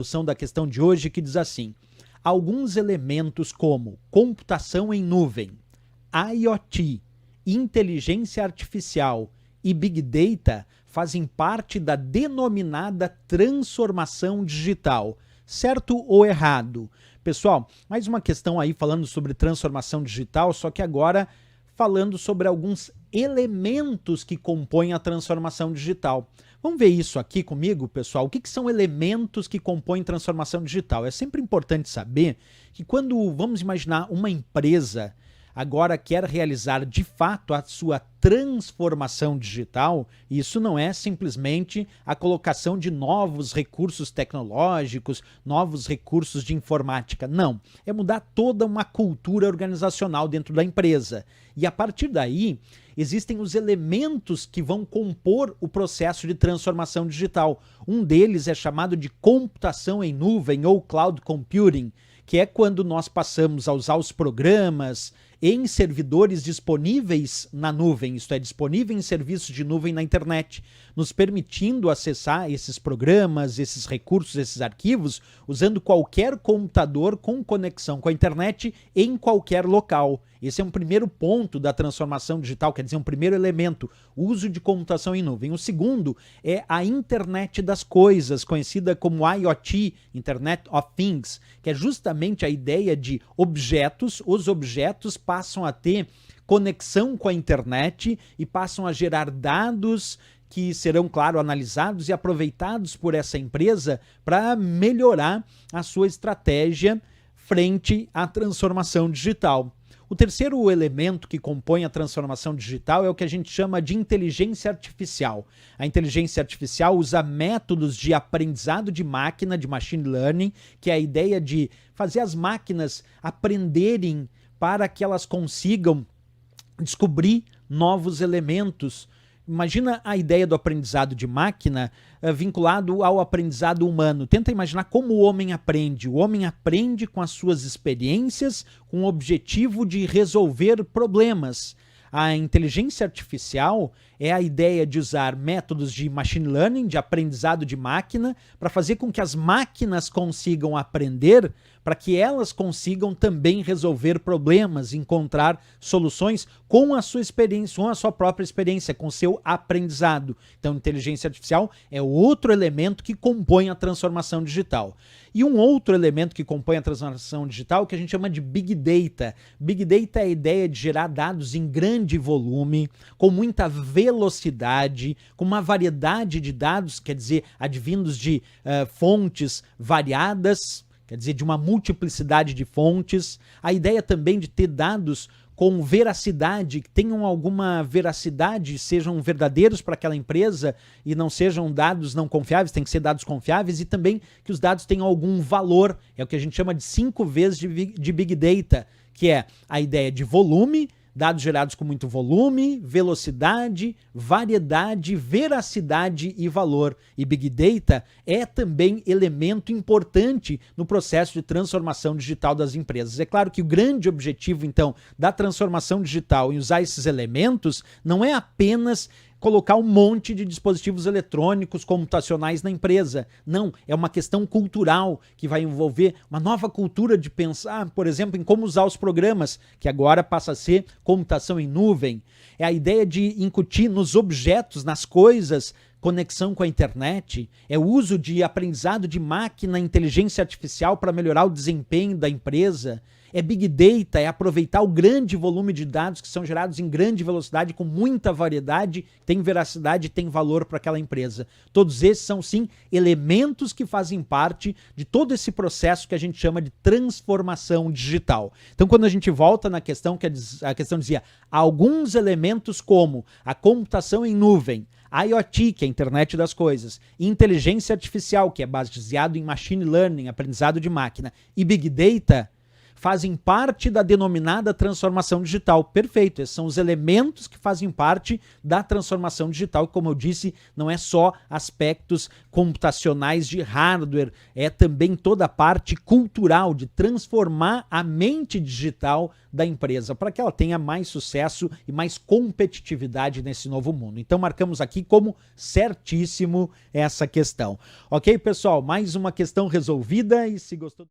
Solução da questão de hoje que diz assim: alguns elementos como computação em nuvem, IoT, inteligência artificial e Big Data fazem parte da denominada transformação digital. Certo ou errado? Pessoal, mais uma questão aí falando sobre transformação digital, só que agora falando sobre alguns elementos que compõem a transformação digital. Vamos ver isso aqui comigo, pessoal? O que são elementos que compõem transformação digital? É sempre importante saber que quando vamos imaginar uma empresa agora quer realizar de fato a sua transformação digital, isso não é simplesmente a colocação de novos recursos tecnológicos, novos recursos de informática. Não, é mudar toda uma cultura organizacional dentro da empresa. E a partir daí, existem os elementos que vão compor o processo de transformação digital. Um deles é chamado de computação em nuvem ou cloud computing, que é quando nós passamos a usar os programas em servidores disponíveis na nuvem, isto é, disponível em serviços de nuvem na internet, nos permitindo acessar esses programas, esses recursos, esses arquivos, usando qualquer computador com conexão com a internet em qualquer local. Esse é um primeiro ponto da transformação digital, quer dizer, um primeiro elemento, o uso de computação em nuvem. O segundo é a internet das coisas, conhecida como IoT, Internet of Things, que é justamente a ideia de objetos, os objetos passam a ter conexão com a internet e passam a gerar dados que serão, claro, analisados e aproveitados por essa empresa para melhorar a sua estratégia frente à transformação digital. O terceiro elemento que compõe a transformação digital é o que a gente chama de inteligência artificial. A inteligência artificial usa métodos de aprendizado de máquina, de machine learning, que é a ideia de fazer as máquinas aprenderem para que elas consigam descobrir novos elementos. Imagina a ideia do aprendizado de máquina vinculado ao aprendizado humano. Tenta imaginar como o homem aprende. O homem aprende com as suas experiências, com o objetivo de resolver problemas. A inteligência artificial é a ideia de usar métodos de machine learning, de aprendizado de máquina, para fazer com que as máquinas consigam aprender, para que elas consigam também resolver problemas, encontrar soluções com a sua experiência, com a sua própria experiência, com o seu aprendizado. Então, inteligência artificial é outro elemento que compõe a transformação digital. E um outro elemento que compõe a transformação digital que a gente chama de Big Data. Big Data é a ideia de gerar dados em grande volume, com muita velocidade, com uma variedade de dados, quer dizer, advindos de fontes variadas, quer dizer, de uma multiplicidade de fontes. A ideia também de ter dados com veracidade, que tenham alguma veracidade, sejam verdadeiros para aquela empresa e não sejam dados não confiáveis, tem que ser dados confiáveis, e também que os dados tenham algum valor, é o que a gente chama de 5 vezes de Big Data, que é a ideia de volume, dados gerados com muito volume, velocidade, variedade, veracidade e valor. E Big Data é também elemento importante no processo de transformação digital das empresas. É claro que o grande objetivo, então, da transformação digital em usar esses elementos não é apenas colocar um monte de dispositivos eletrônicos computacionais na empresa. Não, é uma questão cultural que vai envolver uma nova cultura de pensar, por exemplo, em como usar os programas, que agora passa a ser computação em nuvem. É a ideia de incutir nos objetos, nas coisas, conexão com a internet, é o uso de aprendizado de máquina, inteligência artificial para melhorar o desempenho da empresa. É Big Data, é aproveitar o grande volume de dados que são gerados em grande velocidade, com muita variedade, tem veracidade e tem valor para aquela empresa. Todos esses são, sim, elementos que fazem parte de todo esse processo que a gente chama de transformação digital. Então, quando a gente volta na questão, que a questão dizia alguns elementos como a computação em nuvem, IoT, que é a internet das coisas, inteligência artificial, que é baseado em machine learning, aprendizado de máquina, e Big Data, fazem parte da denominada transformação digital. Perfeito, esses são os elementos que fazem parte da transformação digital, que, como eu disse, não é só aspectos computacionais de hardware, é também toda a parte cultural de transformar a mente digital da empresa para que ela tenha mais sucesso e mais competitividade nesse novo mundo. Então marcamos aqui como certíssimo essa questão. Ok, pessoal? Mais uma questão resolvida, e se gostou...